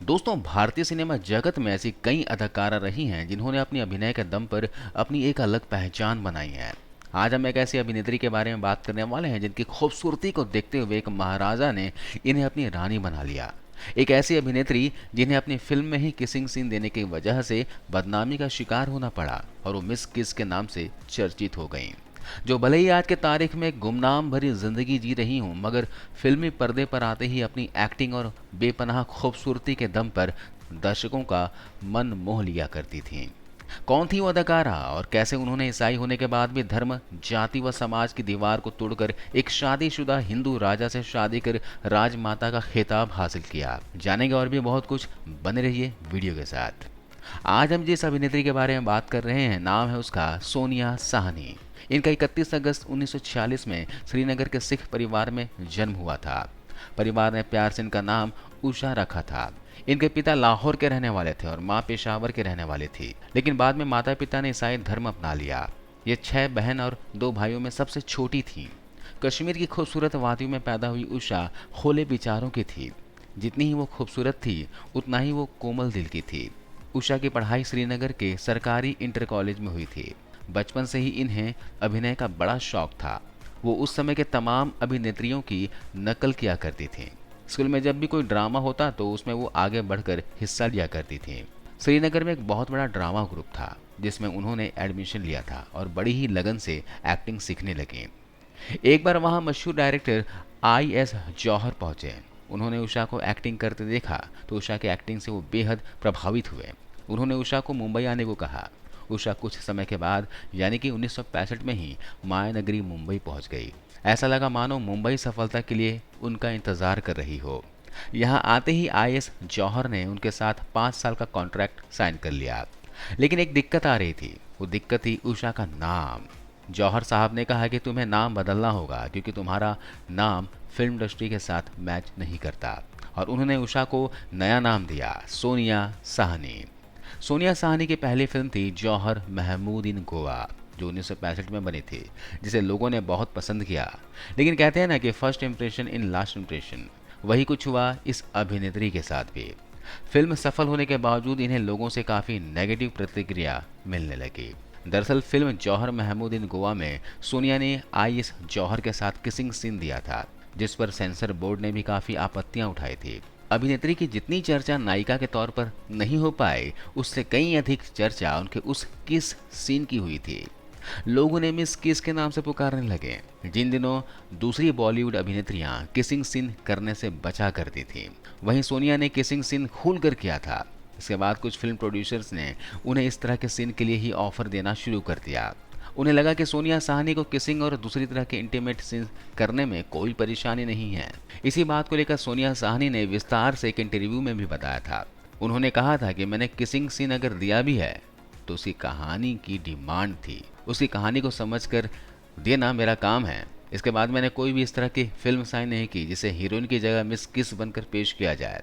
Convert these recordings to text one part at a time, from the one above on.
दोस्तों, भारतीय सिनेमा जगत में ऐसी कई अदाकारा रही हैं जिन्होंने अपनी अभिनय के दम पर अपनी एक अलग पहचान बनाई है। आज हम एक ऐसी अभिनेत्री के बारे में बात करने वाले हैं जिनकी खूबसूरती को देखते हुए एक महाराजा ने इन्हें अपनी रानी बना लिया। एक ऐसी अभिनेत्री जिन्हें अपनी फिल्म में ही किसिंग सीन देने की वजह से बदनामी का शिकार होना पड़ा और वो मिस किस के नाम से चर्चित हो गईं। जो भले ही आज के तारीख में गुमनाम भरी जिंदगी जी रही हूँ, मगर फिल्मी पर्दे पर आते ही अपनी एक्टिंग और बेपनाह खूबसूरती के दम पर दर्शकों का मन मोह लिया करती थीं। कौन थी वो अदाकारा और कैसे उन्होंने ईसाई होने के बाद भी धर्म, जाति व समाज की दीवार को तोड़कर एक शादीशुदा हिंदू राजा से शादी कर राजमाता का खिताब हासिल किया? जानेंगे और भी बहुत कुछ। बने रहिए वीडियो के साथ। आज हम जिस अभिनेत्री के बारे में बात कर रहे हैं, नाम है उसका सोनिया साहनी। इनका 31 अगस्त 1946 में श्रीनगर के सिख परिवार में जन्म हुआ था। परिवार ने प्यार से इनका नाम उषा रखा था। इनके पिता लाहौर के रहने वाले थे और माँ पेशावर के रहने वाली थी, लेकिन बाद में माता पिता ने ईसाई धर्म अपना लिया। ये 6 बहन और 2 भाइयों में सबसे छोटी थी। कश्मीर की खूबसूरत वादियों में पैदा हुई उषा खोले विचारों की थी। जितनी ही वो खूबसूरत थी, उतना ही वो कोमल दिल की थी। उषा की पढ़ाई श्रीनगर के सरकारी इंटर कॉलेज में हुई थी। बचपन से ही इन्हें अभिनय का बड़ा शौक था। वो उस समय के तमाम अभिनेत्रियों की नकल किया करती थीं। स्कूल में जब भी कोई ड्रामा होता तो उसमें वो आगे बढ़कर हिस्सा लिया करती थीं। श्रीनगर में एक बहुत बड़ा ड्रामा ग्रुप था जिसमें उन्होंने एडमिशन लिया था और बड़ी ही लगन से एक्टिंग सीखने लगी। एक बार वहाँ मशहूर डायरेक्टर आई.एस. जौहर पहुँचे। उन्होंने उषा को एक्टिंग करते देखा तो उषा की एक्टिंग से वो बेहद प्रभावित हुए। उन्होंने उषा को मुंबई आने को कहा। उषा कुछ समय के बाद यानी कि 1965 में ही मायानगरी मुंबई पहुंच गई। ऐसा लगा मानो मुंबई सफलता के लिए उनका इंतजार कर रही हो। यहाँ आते ही आई.एस. जौहर ने उनके साथ 5 साल का कॉन्ट्रैक्ट साइन कर लिया। लेकिन एक दिक्कत आ रही थी। वो दिक्कत थी उषा का नाम। जौहर साहब ने कहा कि तुम्हें नाम बदलना होगा क्योंकि तुम्हारा नाम फिल्म इंडस्ट्री के साथ मैच नहीं करता, और उन्होंने उषा को नया नाम दिया, सोनिया साहनी। सोनिया साहनी की पहली फिल्म थी जौहर महमूद इन गोवा, जो 1965 में बनी थी, जिसे लोगों ने बहुत पसंद किया। लेकिन कहते हैं ना कि first impression in last impression, वही कुछ हुआ इस अभिनेत्री के साथ भी। फिल्म सफल होने के बावजूद इन्हें लोगों से काफ़ी नेगेटिव प्रतिक्रिया मिलने लगी। दरअसल फिल्म जौहर महमूद इन गोवा में सोनिया ने आई.एस. जौहर के साथ किसिंग सीन दिया था, जिस पर सेंसर बोर्ड ने भी काफ़ी आपत्तियां उठाई थी। अभिनेत्री की जितनी चर्चा नायिका के तौर पर नहीं हो पाई, उससे कहीं अधिक चर्चा उनके उस किस सीन की हुई थी। लोग उन्हें मिस किस के नाम से पुकारने लगे। जिन दिनों दूसरी बॉलीवुड अभिनेत्रियां किसिंग सीन करने से बचा करती थीं, वहीं सोनिया ने किसिंग सीन खुलकर किया था। इसके बाद कुछ फिल्म प्रोड्यूसर्स ने उन्हें इस तरह के सीन के लिए ही ऑफर देना शुरू कर दिया। उन्हें लगा कि सोनिया साहनी को किसिंग और दूसरी तरह के इंटीमेट सीन करने में कोई परेशानी नहीं है। इसी बात को लेकर सोनिया साहनी ने विस्तार से एक इंटरव्यू में भी बताया था। उन्होंने कहा था कि मैंने किसिंग सीन अगर दिया भी है तो उसकी कहानी की डिमांड थी, उसकी कहानी को समझकर देना मेरा काम है। इसके बाद मैंने कोई भी इस तरह की फिल्म साइन नहीं की जिसे हीरोइन की जगह मिस किस बनकर पेश किया जाए।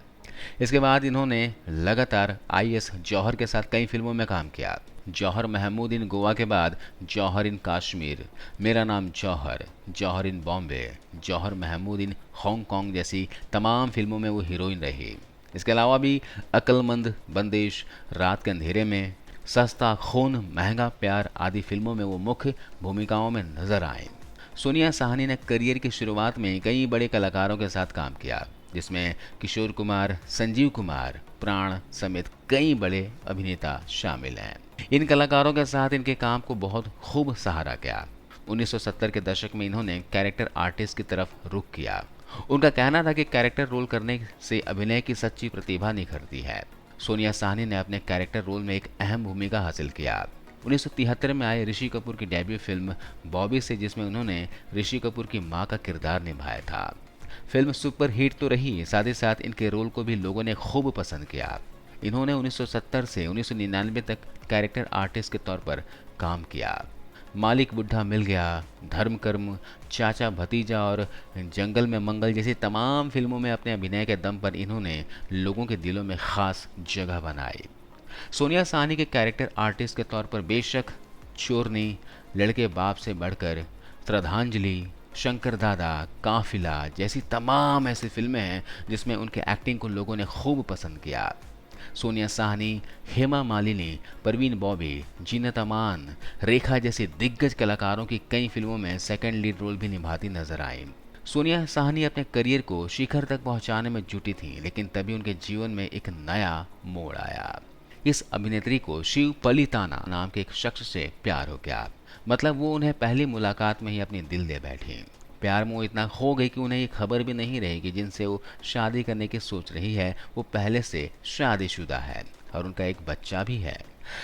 इसके बाद इन्होंने लगातार आई.एस. जौहर के साथ कई फिल्मों में काम किया। जौहर महमूद इन गोवा के बाद जौहर इन कश्मीर, मेरा नाम जौहर, जौहर इन बॉम्बे, जौहर महमूद इन हांगकांग जैसी तमाम फिल्मों में वो हीरोइन रही। इसके अलावा भी अक्लमंद, बंदिश, रात के अंधेरे में, सस्ता खून, महंगा प्यार आदि फिल्मों में वो मुख्य भूमिकाओं में नजर आए। सोनिया साहनी ने करियर की शुरुआत में कई बड़े कलाकारों के साथ काम किया, जिसमें किशोर कुमार, संजीव कुमार, प्राण समेत कई बड़े अभिनेता शामिल हैं। इन कलाकारों के साथ इनके काम को बहुत खूब सहारा गया। 1970 के दशक में इन्होंने कैरेक्टर आर्टिस्ट की तरफ रुख किया। उनका कहना था कि कैरेक्टर रोल करने से अभिनय की सच्ची प्रतिभा निखरती है। सोनिया साहनी ने अपने कैरेक्टर रोल में एक अहम भूमिका हासिल किया। 1973 में आए ऋषि कपूर की डेब्यू फिल्म बॉबी से, जिसमें उन्होंने ऋषि कपूर की मां का किरदार निभाया था। फिल्म सुपर हिट तो रही, साथ ही साथ इनके रोल को भी लोगों ने खूब पसंद किया। इन्होंने 1970 से 1999 तक कैरेक्टर आर्टिस्ट के तौर पर काम किया। मालिक बुढ़ा मिल गया, धर्म कर्म, चाचा भतीजा और जंगल में मंगल जैसी तमाम फिल्मों में अपने अभिनय के दम पर इन्होंने लोगों के दिलों में खास जगह बनाई। सोनिया साहनी के कैरेक्टर आर्टिस्ट के तौर पर बेशक चोरनी, लड़के बाप से बढ़कर, श्रद्धांजलि, शंकर दादा, काफिला जैसी तमाम ऐसी फिल्में हैं जिसमें उनके एक्टिंग को लोगों ने खूब पसंद किया। सोनिया साहनी, हेमा मालिनी, परवीन बॉबी, जीनत अमान, रेखा जैसे दिग्गज कलाकारों की कई फिल्मों में सेकंड लीड रोल भी निभाती नजर आई। सोनिया साहनी अपने करियर को शिखर तक पहुंचाने में जुटी थी, लेकिन तभी उनके जीवन में एक नया मोड़ आया। इस अभिनेत्री को शिव पलिताना नाम के एक शख्स से प्यार हो गया। मतलब वो उन्हें पहली मुलाकात में ही अपनी दिल दे बैठी। प्यार में वो इतना खो गई कि उन्हें ये खबर भी नहीं रही कि जिनसे वो शादी करने की सोच रही है वो पहले से शादीशुदा है और उनका एक बच्चा भी है।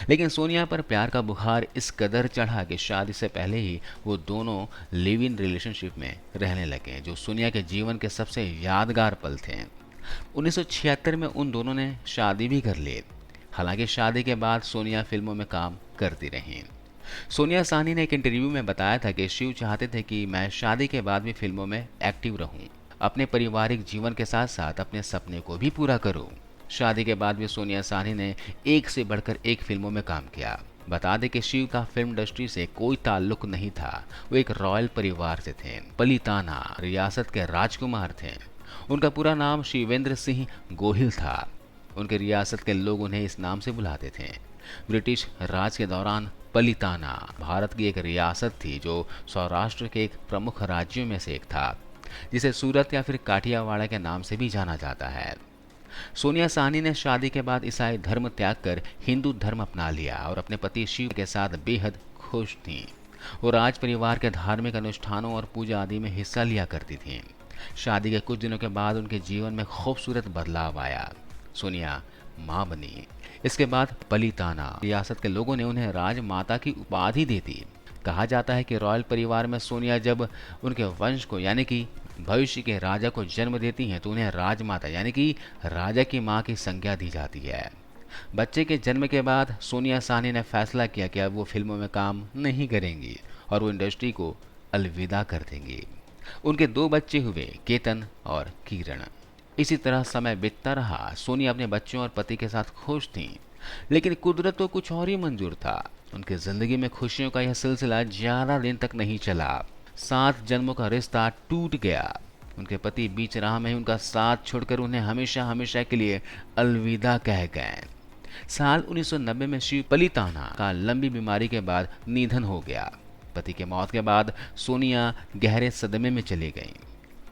लेकिन सोनिया पर प्यार का बुखार इस कदर चढ़ा कि शादी से पहले ही वो दोनों लिव इन रिलेशनशिप में रहने लगे, जो सोनिया के जीवन के सबसे यादगार पल थे। 1976 में उन दोनों ने शादी भी कर ली। हालांकि शादी के बाद सोनिया फिल्मों में काम करती रहीं। सोनिया साहनी ने एक इंटरव्यू में बताया था कि शिव चाहते थे कि मैं शादी के बाद भी फिल्मों में एक्टिव रहूं, अपने पारिवारिक जीवन के साथ साथ अपने सपने को भी पूरा करूं। शादी के बाद भी सोनिया साहनी ने एक से बढ़कर एक फिल्मों में काम किया। बता दें कि शिव का फिल्म इंडस्ट्री से कोई ताल्लुक नहीं था। वो एक रॉयल परिवार से थे। पलिताना रियासत के राजकुमार थे। उनका पूरा नाम शिवेंद्र सिंह गोहिल था। उनके रियासत के लोग उन्हें इस नाम से बुलाते थे। ब्रिटिश राज के दौरान पलिताना भारत की एक रियासत थी जो सौराष्ट्र के एक प्रमुख राज्यों में से एक था, जिसे सूरत या फिर काठियावाड़ के नाम से भी जाना जाता है। सोनिया साहनी ने शादी के बाद ईसाई धर्म त्याग कर हिंदू धर्म अपना लिया और अपने पति शिव के साथ बेहद खुश थीं। वो राज परिवार के धार्मिक अनुष्ठानों और पूजा आदि में हिस्सा लिया करती थीं। शादी के कुछ दिनों के बाद उनके जीवन में खूबसूरत बदलाव आया। सोनिया मां बनी। इसके बाद पलिताना रियासत के लोगों ने उन्हें राजमाता की उपाधि दी थी। कहा जाता है कि रॉयल परिवार में सोनिया जब उनके वंश को यानी कि भविष्य के राजा को जन्म देती हैं तो उन्हें राजमाता यानी कि राजा की मां की संज्ञा दी जाती है। बच्चे के जन्म के बाद सोनिया साहनी ने फैसला किया कि अब वो फिल्मों में काम नहीं करेंगी और वो इंडस्ट्री को अलविदा कर देंगी। उनके 2 बच्चे हुए, केतन और किरण। इसी तरह समय बीतता रहा। सोनिया अपने बच्चों और पति के साथ खुश थीं, लेकिन कुदरत को कुछ और ही मंजूर था। उनकी जिंदगी में खुशियों का यह सिलसिला ज्यादा दिन तक नहीं चला। 7 जन्मों का रिश्ता टूट गया। उनके पति बीच राह में ही उनका साथ छोड़कर उन्हें हमेशा हमेशा के लिए अलविदा कह गए। साल 1990 में शिव पलिताना का लंबी बीमारी के बाद निधन हो गया। पति के मौत के बाद सोनिया गहरे सदमे में चली गईं।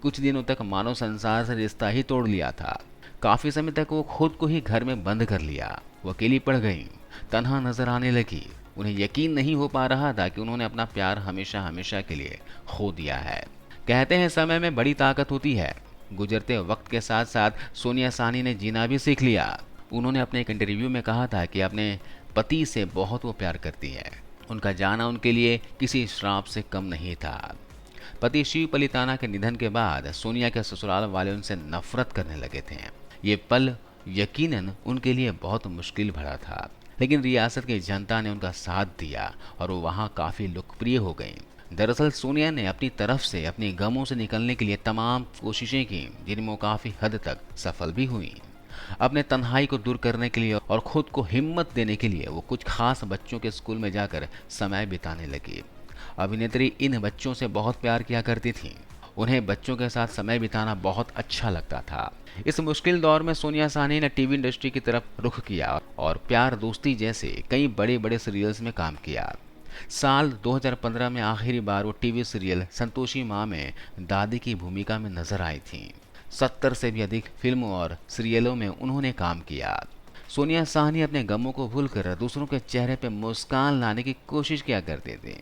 कुछ दिनों तक मानव संसार से रिश्ता ही तोड़ लिया था। काफी समय तक वो खुद को ही घर में बंद कर लिया। वो अकेली पड़ गईं, तन्हा नजर आने लगी। उन्हें यकीन नहीं हो पा रहा था कि उन्होंने अपना प्यार हमेशा हमेशा के लिए खो दिया है। कहते हैं समय में बड़ी ताकत होती है। गुजरते वक्त के साथ साथ सोनिया साहनी ने जीना भी सीख लिया। उन्होंने अपने एक इंटरव्यू में कहा था कि अपने पति से बहुत वो प्यार करती है। उनका जाना उनके लिए किसी श्राप से कम नहीं था। पति शिव पलिताना के निधन के बाद सोनिया के ससुराल वाले उनसे नफरत करने लगे थे। ये पल यकीनन उनके लिए बहुत मुश्किल भरा था, लेकिन रियासत की जनता ने उनका साथ दिया और वो वहाँ काफ़ी लोकप्रिय हो गई। दरअसल सोनिया ने अपनी तरफ से अपनी गमों से निकलने के लिए तमाम कोशिशें की, जिनमें वो काफ़ी हद तक सफल भी हुई। अपने तन्हाई को दूर करने के लिए और खुद को हिम्मत देने के लिए वो कुछ खास बच्चों के स्कूल में जाकर समय बिताने लगी। अभिनेत्री इन बच्चों से बहुत प्यार किया करती थी। उन्हें बच्चों के साथ समय बिताना बहुत अच्छा लगता था। इस मुश्किल दौर में सोनिया साहनी ने टीवी इंडस्ट्री की तरफ रुख किया और प्यार दोस्ती जैसे कई बड़े बड़े सीरियल्स में काम किया। साल 2015 में आखिरी बार वो टीवी सीरियल संतोषी माँ में दादी की भूमिका में नजर आई थी। 70 से भी अधिक फिल्मों और सीरियलों में उन्होंने काम किया। सोनिया साहनी अपने गमों को भूलकर दूसरों के चेहरे पर मुस्कान लाने की कोशिश किया करते थे।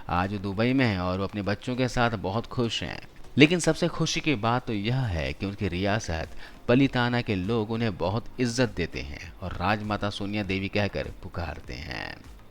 आज वो दुबई में हैं और वो अपने बच्चों के साथ बहुत खुश हैं। लेकिन सबसे खुशी की बात तो यह है कि उनकी रियासत पलिताना के लोग उन्हें बहुत इज्जत देते हैं और राजमाता सोनिया देवी कहकर पुकारते हैं।